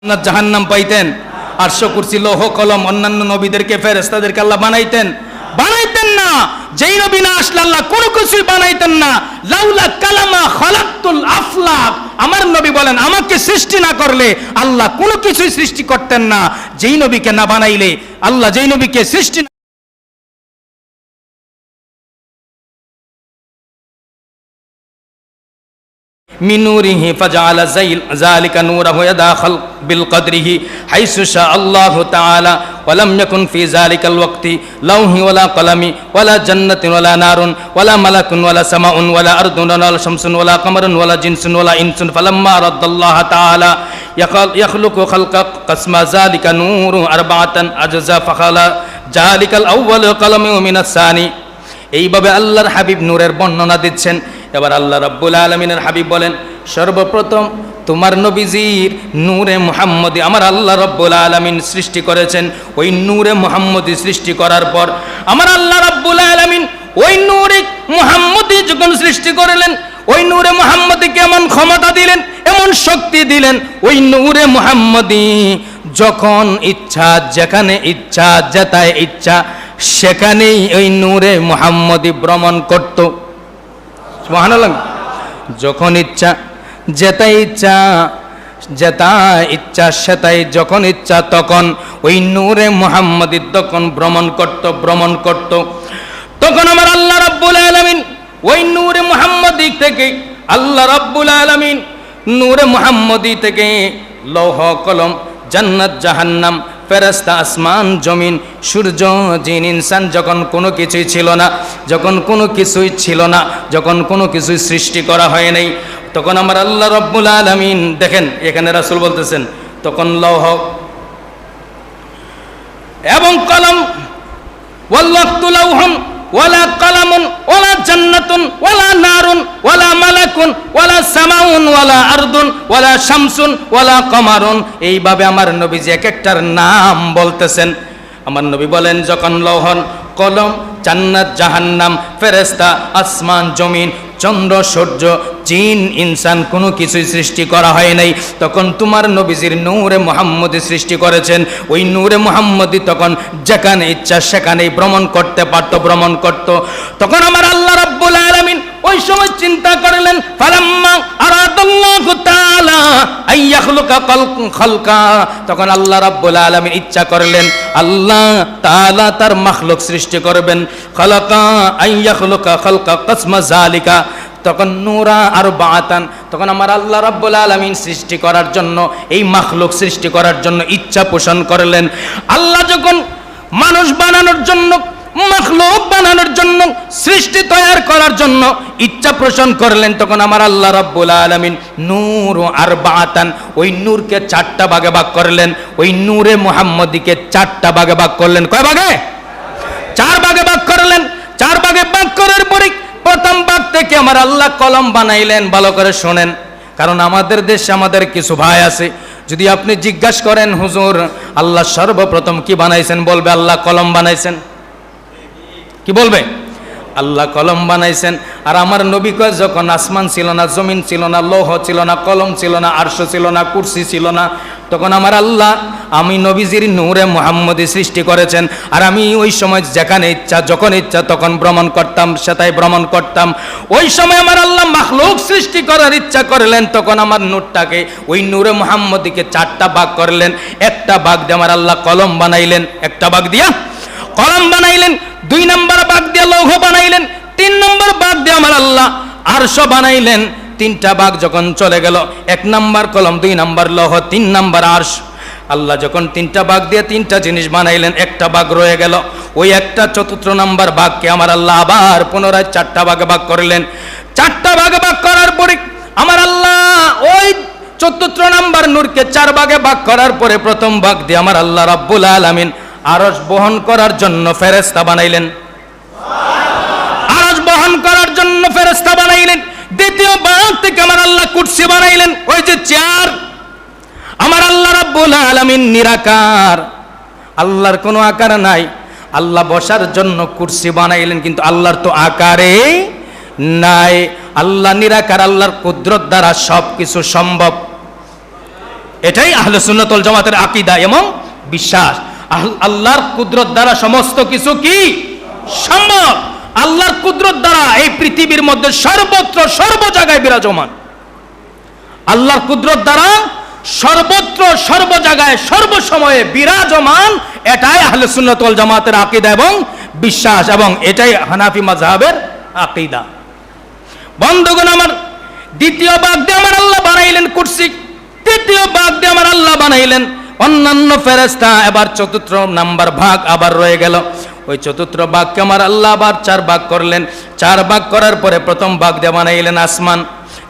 না জাহান্নাম পাইতেন? আরশ কুরসি লৌহ কলম অন্যান্য নবীদেরকে ফেরেশতাদেরকে আল্লাহ বানাইতেন না। যেই নবী না আসলে আল্লাহ কোনো কিছুই বানাইতেন না। লাউলা কালামা খালাকতুল আফলাক, আমার নবী বলেন আমাকে সৃষ্টি না করলে আল্লাহ কোনো কিছুই সৃষ্টি করতেন না। যেই নবীকে না বানাইলে আল্লাহ, যেই নবীকে সৃষ্টি من نوره فجعل ذلك نوره يداخل بالقدره حيث شاء الله تعالى ولم يكن في ذلك الوقت لوح ولا قلم ولا جنة ولا نار ولا ملك ولا سماء ولا أرض ولا شمس ولا قمر ولا جنس ولا إنس فلما رد الله تعالى يخلق خلق قسم ذلك نور أربعة أجزاء فخلق ذلك الأول قلم من الثاني। এইভাবে আল্লাহর হাবিব নূরের বর্ণনা দিচ্ছেন। এবার আল্লাহ রাব্বুল আলামিনের হাবিব বলেন, সর্বপ্রথম তোমার নবীজির নূরে মুহাম্মদী আমার আল্লাহ রাব্বুল আলামিন সৃষ্টি করেছেন। ওই নূরে মুহাম্মদী সৃষ্টি করার পর আমার আল্লাহ রাব্বুল আলামিন ওই নূরে মুহাম্মদী যখন সৃষ্টি করলেন, ওই নূরে মুহাম্মদীকে এমন ক্ষমতা দিলেন, এমন শক্তি দিলেন, ওই নূরে মুহাম্মদী যখন ইচ্ছা, যেখানে ইচ্ছা, যেটায় ইচ্ছা সেখানেই ওই নূরে মুহাম্মদী ভ্রমণ করত। সুবহানাল্লাহ। যখন ইচ্ছা, যেটাই ইচ্ছা, যেটা ইচ্ছা সেটাই যখন ইচ্ছা তখন ওই নূরে মুহাম্মদী তখন ভ্রমণ করত। তখন আমার আল্লাহ রাব্বুল আলামিন ওই নূরে মুহাম্মদী থেকে আল্লাহ রাব্বুল আলামিন নূরে মুহাম্মদী থেকে লৌহ কলম, জান্নাত জাহান্নাম, ফেরেশতা, আসমান জমিন, সূর্য, জিন, ইনসান যখন কোনো কিছুই ছিল না, যখন কোনো কিছুই সৃষ্টি করা হয় নাই, তখন আমার আল্লাহ রাব্বুল আলামিন দেখেন, এখানে রাসূল বলতেছেন তখন লৌহ এবং কলম, ওয়াল্লাতু লাউহুন ওয়ালা কালামুন ওয়ালা জান্নাতুন ওয়ালা নারুন ওয়ালা মালাকুন ওয়ালা সামাউন ওয়ালা আরদুন ওয়ালা শামসুন ওয়ালা কমারুন। এইভাবে আমার নবীজি এক একটার নাম বলতেছেন। আমার নবী বলেন যখন লৌহন, কলম, জান্নাত জাহান্নাম, ফেরেশতা, আসমান জমিন, চন্দ্র সূর্য, জিন ইনসান কোনো কিছুই সৃষ্টি করা হয় নাই, তখন তোমার নবীজির নূরে মুহাম্মদী সৃষ্টি করেছেন। ওই নূরে মুহাম্মদী তখন যেখানে ইচ্ছা সেখানেই ভ্রমণ করতে পারত, ভ্রমণ করত। তখন আমার আল্লাহ রাব্বুল আলামিন ওই সময় চিন্তা করলেন, ফালাম্মা আরাদাল্লাহু তাআলা আইয়াখলুকা খালকা, তখন আল্লাহ রাব্বুল আলামিন ইচ্ছা করলেন আল্লাহ তাআলা তার মাখলুক সৃষ্টি করবেন। খালাকা আইয়াখলুকা খালকা কসমা যালিকা, তখন নূরা আরবাআতান, তখন আমার আল্লাহ রাব্বুল আলামিন সৃষ্টি করার জন্য, এই মাখলুক সৃষ্টি করার জন্য ইচ্ছা পোষণ করলেন। আল্লাহ যখন মানুষ বানানোর জন্য, মাখলুক বানানোর জন্য, সৃষ্টি তৈরি করার জন্য ইচ্ছা পোষণ করলেন, তখন আমার আল্লাহ রাব্বুল আলামিন নূর আরবাআতান, ওই নূরকে 4টা ভাগে ভাগ করলেন। ওই নূরে মুহাম্মদীকে 4টা ভাগে ভাগ করলেন। কয় ভাগে? 4 ভাগে ভাগ করলেন। 4 ভাগে ভাগ করার পরে প্রথম ভাগ থেকে আমার আল্লাহ কলম বানাইলেন। ভালো করে শোনেন, কারণ আমাদের দেশে আমাদের কিছু ভাই আছে, যদি আপনি জিজ্ঞাসা করেন হুজুর আল্লাহ সর্বপ্রথম কি বানাইছেন, বলবে আল্লাহ কলম বানাইছেন। কি বলবে? আল্লাহ কলম বানাইছেন। আর আমার নবী কয় যখন আসমান ছিল না, জমিন ছিল না, লৌহ ছিল না, কলম ছিল না, আরশ ছিল না, কুরসি ছিল না, তখন আমার আল্লাহ আমি নবীজির নূরে মুহাম্মদী সৃষ্টি করেছেন। আর আমি ওই সময় যেখানে ইচ্ছা, যখন ইচ্ছা তখন ভ্রমণ করতাম, সেটাই ভ্রমণ করতাম। ওই সময় আমার আল্লাহ মাখলুক সৃষ্টি করার ইচ্ছা করলেন, তখন আমার নূরটাকে, ওই নূরে মুহাম্মদীকে 4টা ভাগ করলেন। একটা ভাগ দিয়ে আমার আল্লাহ কলম বানাইলেন, একটা ভাগ দিয়া কলম বানাইলেন, 2 নম্বর ভাগ দিয়ে লৌহ বানাইলেন, 3 নম্বর ভাগ দিয়ে আমার আল্লাহ আরশ বানাইলেন। 3টা ভাগ যখন চলে গেল, 1 নম্বর কলম, 2 নম্বর লৌহ, 3 নম্বর আরশ, আল্লাহ যখন 3টা ভাগ দিয়ে 3টা জিনিস বানাইলেন, একটা ভাগ রয়ে গেল। ওই একটা 4র্থ নম্বর ভাগকে আমার আল্লাহ আবার পুনরায় 4টা ভাগে ভাগ করলেন। 4টা ভাগে ভাগ করার পরে আমার আল্লাহ ওই 4র্থ নম্বর নূরকে 4 ভাগে ভাগ করার পরে প্রথম ভাগ দিয়ে আমার আল্লাহ রাব্বুল আলামিন আরশ বহন করার জন্য ফেরেশতা বানাইলেন। আরশ বহন করার জন্য ফেরেশতা বানাইলেন। দ্বিতীয় ভাগ থেকে আমার আল্লাহ কুরসি বানাইলেন। ওই যে চেয়ার, আমার আল্লাহ রাব্বুল আলামিন নিরাকার, আল্লাহর কোনো আকার নাই। আল্লাহ বসার জন্য কুরসি বানাইলেন, কিন্তু আল্লাহর তো আকারে নাই। আল্লাহ নিরাকার, আল্লাহর কুদরত দ্বারা সব কিছু সম্ভব। এটাই আহলে সুন্নাত ওয়াল জামাতের আকীদা এবং বিশ্বাস। আল্লাহর কুদরত দ্বারা সমস্ত কিছু কি সম্ভব। আল্লাহর কুদরত দ্বারা এই পৃথিবীর মধ্যে সর্বত্র সর্ব জায়গায় বিরাজমান। আল্লাহর কুদরত দ্বারা সর্বত্র সর্ব জায়গায় সর্ব সময়ে বিরাজমান, এটাই আহলে সুন্নাত ওয়াল জামাতের আকীদা এবং বিশ্বাস, এবং এটাই হানাফি মাযহাবের আকীদা। বন্ধুগণ আমার, দ্বিতীয় ভাগ দিয়ে আমার আল্লাহ বানাইলেন কুরসি, তৃতীয় ভাগ দিয়ে আমার আল্লাহ বানাইলেন অন্যান্য ফেরেশতা। এবার চতুর্থ নাম্বার ভাগ আবার রয়ে গেল। ওই চতুর্থ ভাগকে আমার আল্লাহ আবার 4 ভাগ করলেন। 4 ভাগ করার পরে প্রথম ভাগ দিয়ে বানাইলেন আসমান,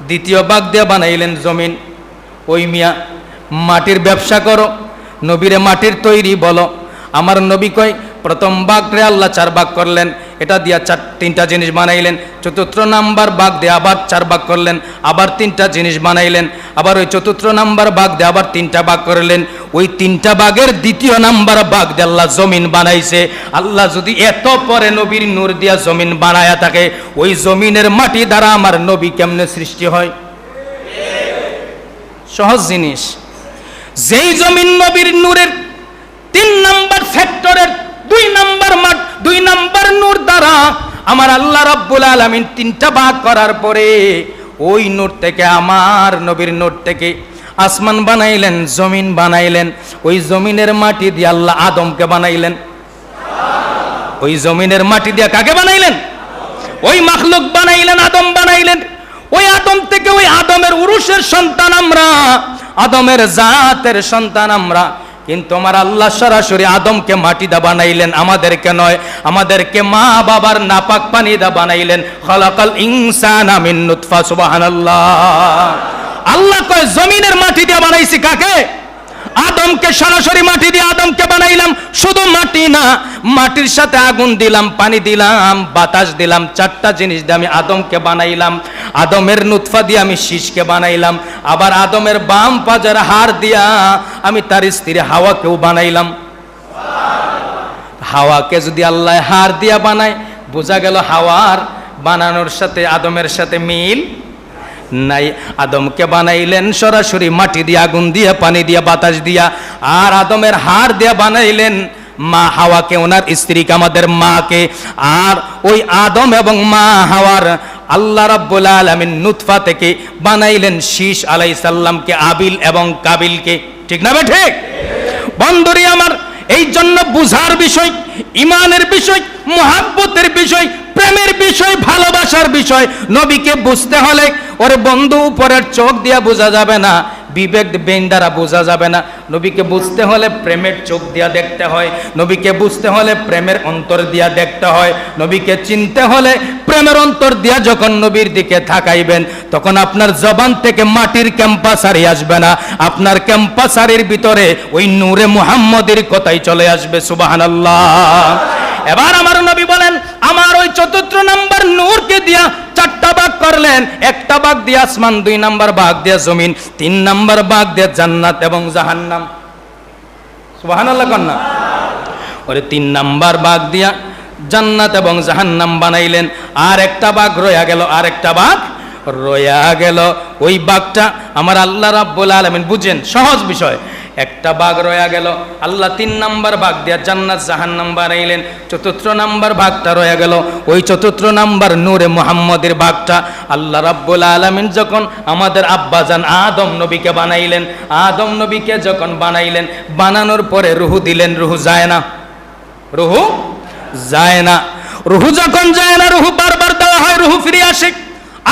দ্বিতীয় ভাগ দিয়ে বানাইলেন জমিন। ওই মিয়া মাটির ব্যবসা করো, নবীরে মাটির তৈরি বলো। আমার নবী কয় প্রথম ভাগরে আল্লাহ 4 ভাগ করলেন, এটা দিয়া 3টা জিনিস বানাইলেন। চতুর্থ নাম্বার ভাগ দিয়ে আবার 4 ভাগ করলেন, আবার 3টা জিনিস বানাইলেন। আবার ওই চতুর্থ নাম্বার ভাগ দিয়ে আবার 3টা ভাগ করলেন। ওই 3টা ভাগের দ্বিতীয় নাম্বার ভাগ দিয়ে আল্লাহ জমিন বানাইছে। আল্লাহ যদি এত পরে নবীর নূর দিয়া জমিন বানায়া থাকে, ওই জমিনের মাটি দ্বারা আমার নবী কেমনে সৃষ্টি হয়? সহজ জিনিস। যেই জমিন নবীর নূরের 3 নাম্বার ফ্যাক্টরের 2 নাম্বার মাঠ, 2 নাম্বার নূর দ্বারা আমার আল্লাহ রাব্বুল আলামিন 3টা ভাগ করার পরে ওই নূর থেকে, আমার নবীর নূর থেকে আসমান বানাইলেন, জমিন বানাইলেন। ওই জমিনের মাটি দিয়ে আল্লাহ আদমকে বানাইলেন। ওই জমিনের মাটি দিয়ে কাকে বানাইলেন? ওই মাখলুক বানাইলেন, আদম বানাইলেন। ওই আদম থেকে, ওই আদমের উরুসের সন্তান আমরা, আদমের জাতের সন্তান আমরা। কিন্তু আমার আল্লাহ সরাসরি আদমকে মাটি দা বানাইলেন, আমাদেরকে নয়। আমাদেরকে মা বাবার নাপাক পানি দা বানাইলেন। খালাকাল ইনসানা মিন নুতফা। সুবহানাল্লাহ। আল্লাহ কয় জমিনের মাটি দিয়ে বানাইছি কাকে? আদমকে। সরাসরি মাটি দিয়ে আদমকে বানাইলাম। শুধু মাটি না, মাটির সাথে আগুন দিলাম, পানি দিলাম, বাতাস দিলাম। 4টা জিনিস দিয়ে আমি আদমকে বানাইলাম। আদমের নুতফা দিয়ে আমি শীষকে বানাইলাম। আবার আদমের বাম পাজার হাড় দিয়া আমি তার স্ত্রী হাওয়াকেও বানাইলাম। হাওয়াকে যদি আল্লাহ হাড় দিয়া বানায়, বোঝা গেল হাওয়ার বানানোর সাথে আদমের সাথে মিল নাই। আদমকে বানাইলেন সরাসরি মাটি দিয়ে, আগুন দিয়ে, পানি দিয়ে, বাতাস দিয়া। আর আদমের হাড় দিয়ে বানাইলেন মা হাওয়াকে, ওনার স্ত্রীকে, আমাদের মাকে। আর ওই আদম এবং মা হাওয়ার আল্লাহ রাব্বুল আলামিন নুতফা থেকে বানাইলেন শীষ আলাইহিস সালামকে, আবিল এবং কাবিলকে। ঠিক না বেঠে? বন্ধুরি আমার, এই জন্য বুঝার বিষয়, ইমানের বিষয়, মুহাব্বতের বিষয়, প্রেমের বিষয়, ভালোবাসার বিষয়। নবীকে বুঝতে হলে ওর বন্ধু উপরের চোখ দিয়া বোঝা যাবে না, বিবেক বেন দ্বারা বোঝা যাবে না। নবীকে বুঝতে হলে প্রেমের চোখ দিয়া দেখতে হয়। নবীকে বুঝতে হলে প্রেমের অন্তর দিয়া দেখতে হয়। নবীকে চিনতে হলে প্রেমের অন্তর দিয়া যখন নবীর দিকে তাকাইবেন, তখন আপনার জবান থেকে মাটির ক্যাম্পাসারি আসবে না, আপনার ক্যাম্পাসারির ভিতরে ওই নূরে মুহাম্মদের কথাই চলে আসবে। সুবহানাল্লাহ। এবার আমার নবী বলেন, আমার ওই চতুর্থ নাম্বার নূরকে দিয়া 4টা ভাগ করলেন। 1টা ভাগ দিয়ে আসমান, 2 নাম্বার ভাগ দিয়ে জমিন, 3 নাম্বার ভাগ দিয়ে জান্নাত এবং জাহান্নাম। সুবহানাল্লাহ কন্যা। ওরে 3 নাম্বার ভাগ দিয়া জান্নাত এবং জাহান্নাম বানাইলেন। আর 1টা ভাগ রয়া গেল, আর 1টা ভাগ রয়া গেল। ওই ভাগটা আমার আল্লাহ রাব্বুল আলামিন, বুঝেন সহজ বিষয়, 1টা ভাগ রয়া গেল। আল্লাহ 3 নাম্বার ভাগ দিয়া জান্নাত জাহান্নাম বানাইলেন। চতুর্থ নাম্বার ভাগটা রয়া গেল। ওই চতুর্থ নাম্বার নূরে মুহাম্মদের ভাগটা আল্লাহ রাব্বুল আলামিন যখন আমাদের আব্বাজান আদম নবীকে বানাইলেন, আদম নবীকে যখন বানাইলেন, বানানোর পরে রুহু দিলেন। রুহু যায় না, রুহু যায় না। রুহু যখন যায় না, রুহু বারবার দেওয়া হয়, রুহু ফিরে আসে।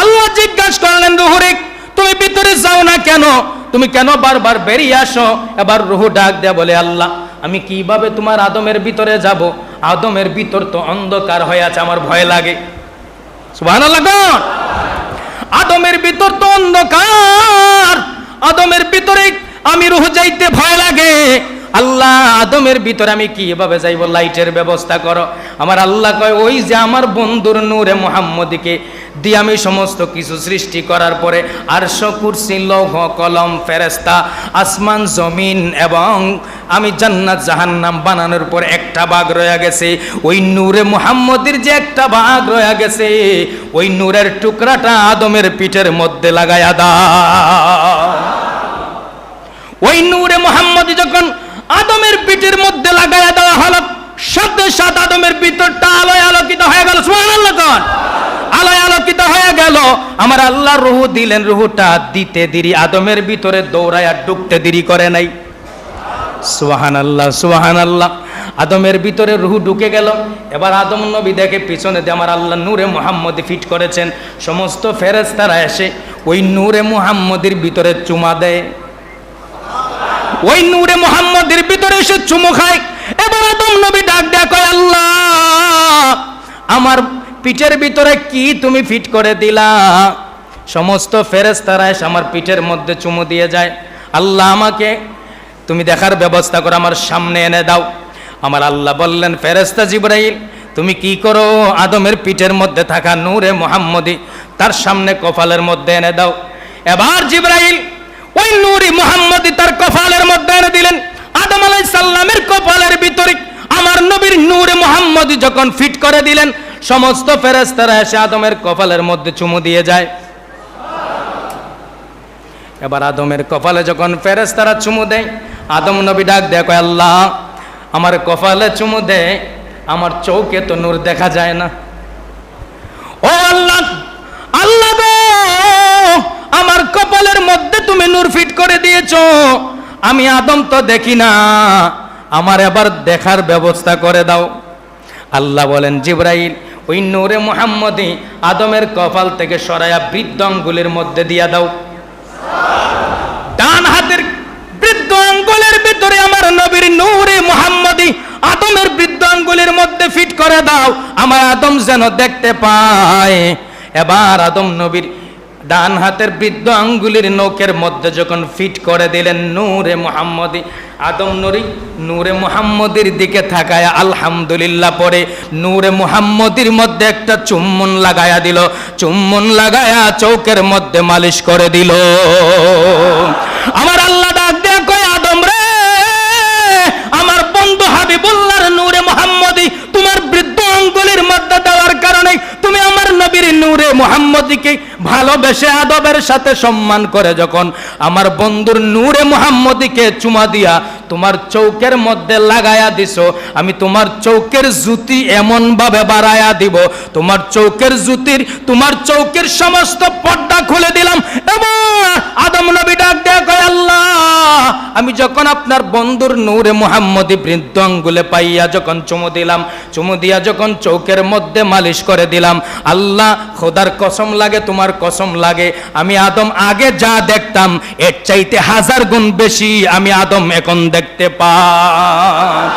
আল্লাহ জিজ্ঞাসা করলেন, রুহুরে তুমি ভিতরে যাও না কেন? তুমি কেন বারবার বেরিয়ে আসো? এবার রুহু ডাক দেয়া বলে, আল্লাহ আমি কিভাবে তোমার আদমের ভিতরে যাব? আদমের ভিতর তো অন্ধকার হয়ে আছে, আমার ভয় লাগে। সুবহানাল্লাহ। আদমের ভিতর তো অন্ধকার, আদমের ভিতরে আমি রুহু যাইতে ভয় লাগে। আল্লাহ আদমের ভিতরে আমি কিভাবে যাইব? লাইটের ব্যবস্থা করো। আমার আল্লাহ কয়, ওই যে আমার বন্ধুর নূরে মুহাম্মদকে দিয়ে আমি সমস্ত কিছু সৃষ্টি করার পরে আরশ, কুরসি, লৌহ, কলম, ফেরেশতা, আসমান, জমিন এবং আমি জান্নাত জাহান্নাম বানানোর পর 1টা ভাগ রয়ে গেছে। ওই নূরে মুহাম্মদের যে 1টা ভাগ রয়ে গেছে, ওই নূরের টুকরাটা আদমের পিঠের মধ্যে লাগায়া দাও। ওই নূরে মুহাম্মদী যখন আদমের পিঠের মধ্যে লাগায়া দেওয়া হলো, সাথে সাথে আদমের ভিতরটা আলোয় আলোকিত হয়ে গেল। সুবহানাল্লাহ কোন আলোয় আলোকিত হয়ে গেল। আমার আল্লাহ রূহ দিলেন, রূহটা দিতে দেরি আদমের ভিতরে দৌড়ায় আর ঢুকতে দেরি করে নাই। সুবহানাল্লাহ সুবহানাল্লাহ। আদমের ভিতরে রূহ ঢুকে গেল। এবার আদম নবী দেখে পিছনে দিয়ে আমার আল্লাহ নূরে মুহাম্মদী ফিট করেছেন। সমস্ত ফেরেশতারা এসে ওই নূরে মুহাম্মদীর ভিতরে চুমা দেয়, ওই নূরে মুহাম্মদীর ভিতরে এসে চুমু খায়। এবার আদম নবী ডাক দেয়া কয়, আল্লাহ আমার পিঠের ভিতরে কি তুমি ফিট করে দিলা? সমস্ত ফেরেশতারা এসে আমার পিঠের মধ্যে চুমু দিয়ে যায়। আল্লাহ আমাকে তুমি দেখার ব্যবস্থা করে আমার সামনে এনে দাও। আমার আল্লাহ বললেন, ফেরেশতা জিবরাইল তুমি কি করো? আদমের পিঠের মধ্যে থাকা নূরে মুহাম্মদী তার সামনে কপালের মধ্যে এনে দাও। এবার জিবরাইল ওই নূরে মুহাম্মদী তার কপালের মধ্যে এনে দিলেন। আদম আলাইহিস সালামের কপালের ভিতরে আমার নবীর নূরে মুহাম্মদী যখন ফিট করে দিলেন, সমস্ত ফেরেশতারা এসে আদমের কপালের মধ্যে চুমু দিয়ে যায়। এবার আদমের কপালে যখন ফেরেশতারা চুমু দেয়, আদম নবী ডাক দেয় কয়, আল্লাহ আমার কপালে চুমু দেয়, আমার চোখে তো নূর দেখা যায় না। ও আল্লাহ, আল্লাহ গো আমার কপালের মধ্যে তুমি নূর ফিট করে দিয়েছো, আমি আদম তো দেখি না, আমার এবার দেখার ব্যবস্থা করে দাও। আল্লাহ বলেন, জিবরাইল ওই নূরে মুহাম্মদী আদমের কপাল থেকে সরায়া বৃদ্ধ আঙ্গুলের মধ্যে দিয়া দাও। ডান হাতের বৃদ্ধ আঙ্গুলের ভিতরে আমার নবীর নূরে মুহাম্মদী আদমের বৃদ্ধ আঙ্গুলের মধ্যে ফিট করে দাও, আমার আদম যেন দেখতে পায়। এবার আদম নবীর ডান হাতের বৃদ্ধ আঙ্গুলির নখের মধ্যে যখন ফিট করে দিলেন নূরে মুহাম্মদী, আদম নূরে মুহাম্মদীর দিকে তাকায় আলহামদুলিল্লাহ পড়ে নূরে মুহাম্মদীর মধ্যে একটা চুম্বন লাগায়া দিল। চুম্বন লাগায়া চৌকের মধ্যে মালিশ করে দিল। আমার আল্লাহ ডাক দেয়া কয়, আদম রে আমার বন্ধু হাবিবুল্লাহর নূরে মুহাম্মদী তোমার বৃদ্ধ আঙ্গুলের মধ্যে দেওয়ার কারণে তুমি আমার নবীর নূরে মুহাম্মদীকে ভালোবেসে আদবের সাথে সম্মান করে যখন আমার বন্ধুর নূরে মুহাম্মদীকে চুমা দিয়া তোমার চৌকের মধ্যে লাগায়া দিছো, আমি তোমার চৌকের জুতি এমন ভাবে বাড়ায়া দিব, তোমার চৌকের সমস্ত পর্দা খুলে দিলাম। এবং আদম নবী ডাক দেয়া কয়, আল্লাহ আমি যখন আপনার বন্ধুর নূরে মুহাম্মদী বৃদ্ধ আঙ্গুলে পাইয়া যখন চুমু দিলাম, চুমু দিয়া যখন চৌকের মধ্যে মালিশ করে দিলাম, আল্লাহ খোদার কসম লাগে, তোমার কসম লাগে, আমি আদম আগে যা দেখতাম এর চাইতে 1000 গুণ বেশি আমি আদম এখন দেখতে পাই।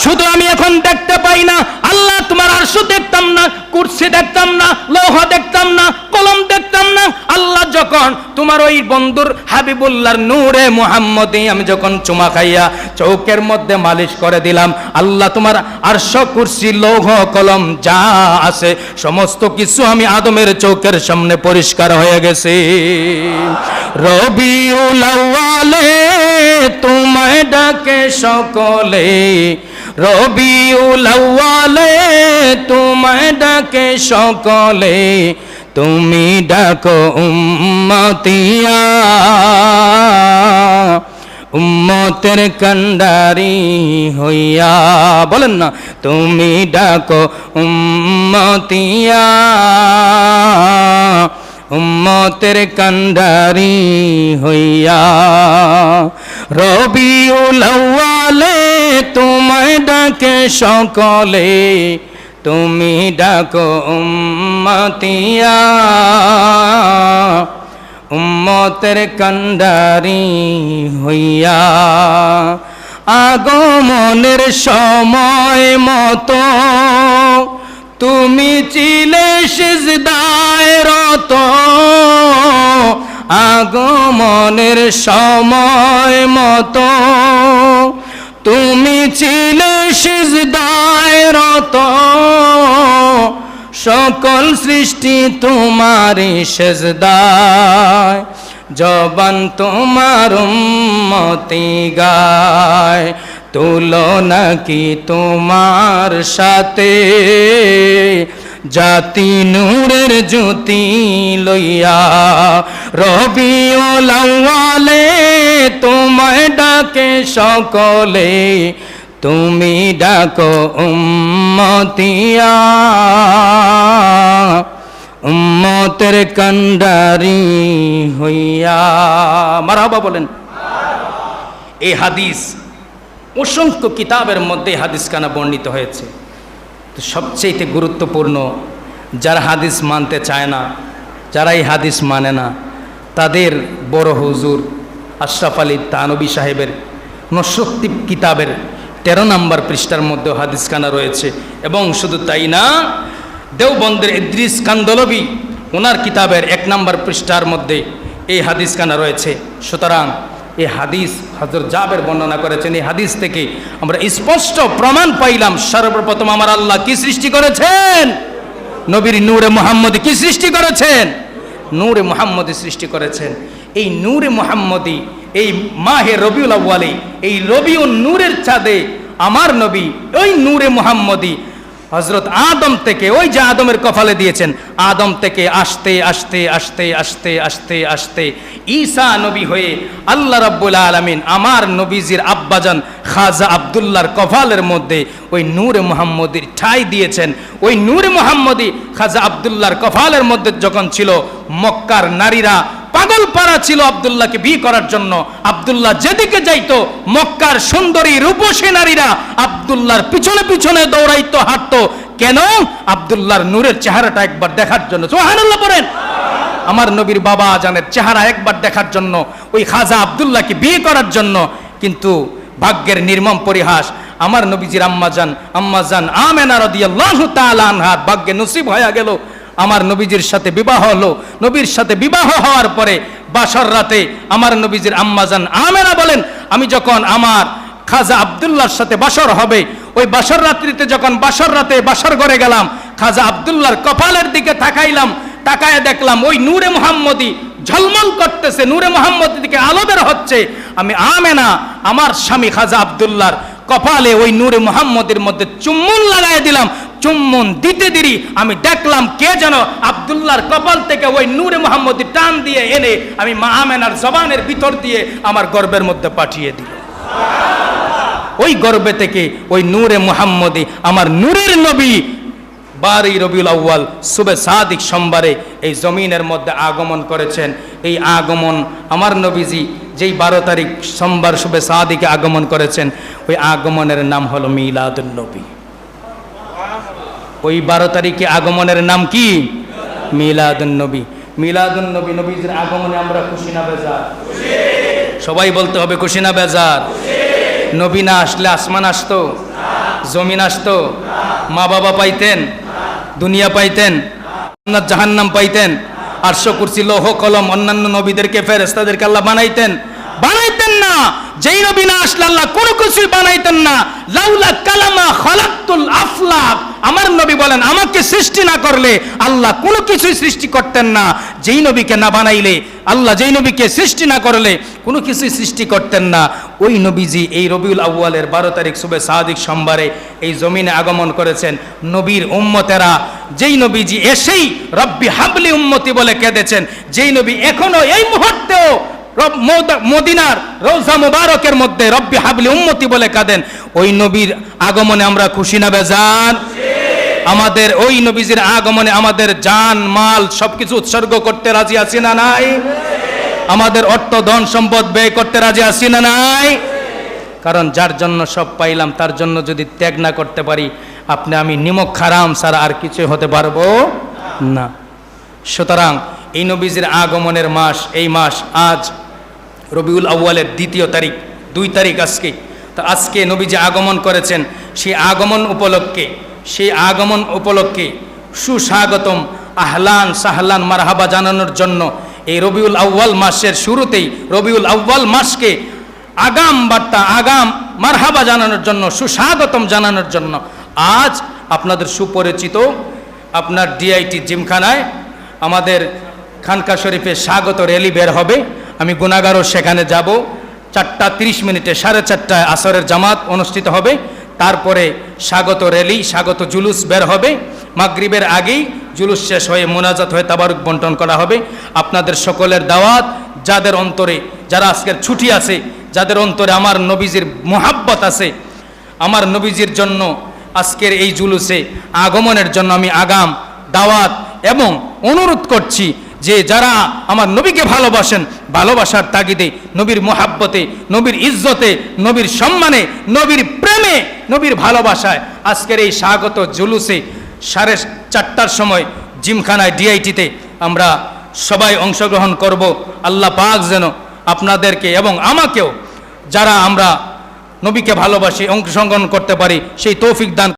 শুধু আমি এখন দেখতে পাই না, আল্লাহ তোমার আরশ দেখতাম না, কুরসি দেখতাম না, লৌহ দেখতাম না, কলম দেখতাম না। আল্লাহ যখন তোমার ওই বন্ধুর হাবিবুল্লাহর নূরে মুহাম্মদী আমি যখন চুমা খাইয়া চৌকের মধ্যে মালিশ করে দিলাম, আল্লাহ তোমার আরশ, কুরসি, লৌহ, কলম যা আছে সমস্ত কিছু আমি আদমের চৌকের সামনে পরিষ্কার হয়ে গেছে। রবিউল আউয়ালে তোমায় ডাকে সকলে, রবিউল আউয়ালে তোমায় ডাকে সকলে, তুমি ডাকো উম্মতিয়া, উম্মতের কান্ডারি হইয়া। বলেন না, তুমি ডাকো উম্মতিয়া, উম্মতের কান্ডারি হইয়া। রবিউল আউয়ালে তোমায় ডাকে সকলে, তুমি ডাকো উম্মতিয়া, উম্মতের কান্ডারি হইয়া। আগমনের সময় মতো তুমি ছিলে সিজদায় রত, আগমনের সময় মতো তুমি ছিলে সিজদায় রত, সকল সৃষ্টি তোমারই সিজদায়, জবান তোমার উম্মতি গায়, তুলনা কি তোমার সাথে, জাতি নূরের জ্যোতি লইয়া রবিউল আউয়ালে তোমায় ডাকে সকলে, তুমি ডাকো উম্মতিয়া, উম্মতের কান্ডারি হইয়া। মারহাবা বলেন। এই হাদিস অসংখ্য কিতাবের মধ্যে হাদিস খানা বর্ণিত হয়েছে। তো সবচেয়ে গুরুত্বপূর্ণ, যারা হাদিস মানতে চায় না, যারা এই হাদিস মানে না, তাদের বড় হুজুর আশরাফ আলী থানভী সাহেবের নসরত কিতাবের 13 নম্বর পৃষ্ঠার মধ্যে হাদিস খানা রয়েছে। এবং শুধু তাই না, দেওবন্দের ইদ্রিস কান্দলবি ওনার কিতাবের 1 নম্বর পৃষ্ঠার মধ্যে এই হাদিস খানা রয়েছে। সুতরাং এই হাদিস হযরত জাবের বর্ণনা করেছেন। এই হাদিস থেকে আমরা স্পষ্ট প্রমাণ পাইলাম, সর্বপ্রথম আমার আল্লাহ কি সৃষ্টি করেছেন? নবীর নূরে মুহাম্মদী কি সৃষ্টি করেছেন? নূরে মুহাম্মদী সৃষ্টি করেছেন। এই নূরে মুহাম্মদী এই মাহে রবিউল আউয়ালে, এই রবিউল নূরের চাঁদে আমার নবী ওই নূরে মুহাম্মদী হযরত আদম থেকে, ওই যে আদমের কপালে দিয়েছেন, আদম থেকে আস্তে আস্তে আস্তে আস্তে আস্তে আস্তে ঈসা নবী হয়ে আল্লাহ রাব্বুল আলামিন আমার নবীজির আব্বাজান খাজা আব্দুল্লাহর কপালের মধ্যে ওই নূরে মুহাম্মদীর ঠাঁই দিয়েছেন। ওই নূরে মুহাম্মদী খাজা আব্দুল্লাহর কপালের মধ্যে যখন ছিল, মক্কার নারীরা পাগল পারা ছিল আব্দুল্লাহকে বিয়ে করার জন্য। আব্দুল্লাহ যেদিকে যাইতো, মক্কার সুন্দরী রূপসী নারীরা আব্দুল্লাহর পিছনে পিছনে দৌড়াইতো, হাঁটতো। কেন? আব্দুল্লাহর নূরের চেহারাটা একবার দেখার জন্য। সুবহানাল্লাহ বলেন। আমার নবীর বাবা জানের চেহারা একবার দেখার জন্য, ওই খাজা আব্দুল্লাহকে বিয়ে করার জন্য। কিন্তু ভাগ্যের নির্মম পরিহাস, আমার নবীজির আম্মাজান আমেনা রাদিয়াল্লাহু তাআলা আনহার ভাগ্যে নসিব হয়ে গেল আমার নবীজির সাথে বিবাহ হলো। নবীর সাথে বিবাহ হওয়ার পরে বাসর রাতে আমার নবীজির আম্মাজান আমেনা বলেন, আমি যখন আমার খাজা আব্দুল্লাহর সাথে বাসর হবে, ওই বাসর রাত্রিতে যখন বাসর রাতে বাসর ঘরে গেলাম, খাজা আব্দুল্লাহর কপালের দিকে তাকাইলাম, তাকায় দেখলাম ওই নূরে মুহাম্মদী ঝলমল করতেছে, নূরে মুহাম্মদীর দিকে আলো বের হচ্ছে। আমি আমেনা আমার স্বামী খাজা আব্দুল্লাহর কপালে ওই নূরে মুহাম্মদের মধ্যে চুম্বন লাগাই দিলাম। চুম্বন দিতে দেরি আমি দেখলাম কে যেন আব্দুল্লাহর কপাল থেকে ওই নূরে মুহাম্মদী টান দিয়ে এনে আমি মা আমেনার জবানের ভিতর দিয়ে আমার গর্ভের মধ্যে পাঠিয়ে দিল। ওই গর্ভে থেকে ওই নূরে মুহাম্মদী আমার নূরের নবী 12 রবিউল আউয়াল শুবে সাদিক সোমবারে এই জমিনের মধ্যে আগমন করেছেন। এই আগমন আমার নবীজি যেই 12 তারিখ সোমবার শুবে সাদিকে আগমন করেছেন, ওই আগমনের নাম হলো মিলাদুন নবী। ওই 12 তারিখে আগমনের নাম কি? মিলাদুন নবী। মিলাদুন নবী, নবীজির আগমনে আমরা খুশি না বেজার? সবাই বলতে হবে খুশি না বেজার? নবী না আসলে আসমান আসতো? জমিন আসতো? মা বাবা পাইতেন? দুনিয়া পাইতেন? জান্নাত জাহান্নাম পাইতেন? আরশ কুরসি লৌহ কলম অন্যান্য নবীদেরকে ফেরেশতাদেরকে আল্লাহ বানাইতেন? বানাইতেন না। যেই নবী না আসলে আল্লাহ কোনো কিছুই বানাইতেন না। লাউলা কালামা খালাকতুল আফলাক, আমার নবী বলেন আমাকে সৃষ্টি না করলে আল্লাহ কোনো কিছুই সৃষ্টি করতেন না। যেই নবীকে না বানাইলে আল্লাহ, যেই নবীকে সৃষ্টি না করলে কোনো কিছুই সৃষ্টি করতেন না। ওই নবীজি এই রবিউল আউয়ালের 12 তারিখ শুবে সাদিক সোমবারে এই জমিনে আগমন করেছেন। নবীর উম্মতেরা, যেই নবীজি এসেই রব্বি হাবলি উম্মতি বলে কেঁদেছেন, যেই নবী এখনো এই মুহূর্তেও মদিনার রওজা মুবারকের মধ্যে রব্বি হাবলি উম্মতি বলে কাঁদেন, ওই নবীর আগমনে আমরা খুশি না বেজার? আমাদের ওই নবীজির আগমনে আমাদের জান মাল সবকিছু উৎসর্গ করতে রাজি আছি না নাই? আমাদের অর্থ ধন সম্পদ ব্যয় করতে রাজি আছি না নাই? কারণ যার জন্য সব পাইলাম তার জন্য যদি ত্যাগ না করতে পারি, আপনি আমি নিমক হারাম ছাড়া আর কিছু হতে পারবো না। সুতরাং এই নবীজির আগমনের মাস, এই মাস আজ রবিউল আউয়ালের 2 তারিখ, 2 তারিখ আজকে। তো আজকে নবীজি আগমন করেছেন, সেই আগমন উপলক্ষে সুস্বাগতম আহলান সাহলান মারহাবা জানানোর জন্য এই রবিউল আউয়াল মাসের শুরুতেই, রবিউল আউয়াল মাসকে আগাম বার্তা, আগাম মারহাবা জানানোর জন্য, সুস্বাগতম জানানোর জন্য আজ আপনাদের সুপরিচিত আপনার ডিআইটি জিমখানায় আমাদের খানকা শরীফে স্বাগত র্যালি বের হবে। আমি গুনাহগারও সেখানে যাব। 4:30 4:30 আসরের জামাত অনুষ্ঠিত হবে। তারপরে স্বাগত র্যালি, স্বাগত জুলুস বের হবে মাগরিবের আগেই জুলুস শেষ হয়ে মোনাজাত হয়ে তাবারুক বন্টন করা হবে। আপনাদের সকলের দাওয়াত, যাদের অন্তরে, যারা আজকের ছুটি আছে, যাদের অন্তরে আমার নবীজির মোহাব্বত আছে, আমার নবীজির জন্য আজকের এই জুলুসে আগমনের জন্য আমি আগাম দাওয়াত এবং অনুরোধ করছি যে যারা আমার নবীকে ভালোবাসেন, ভালোবাসার তাগিদে, নবীর মোহাব্বতে, নবীর ইজ্জতে, নবীর সম্মানে, নবীর প্রেমে, নবীর ভালোবাসায় আজকের এই স্বাগত জুলুসে 4:30টার সময় জিমখানায় ডিআইটিতে আমরা সবাই অংশগ্রহণ করব। আল্লাহ পাক যেন আপনাদেরকে এবং আমাকেও, যারা আমরা নবীকে ভালোবাসি, অংশগ্রহণ করতে পারি সেই তৌফিক দান।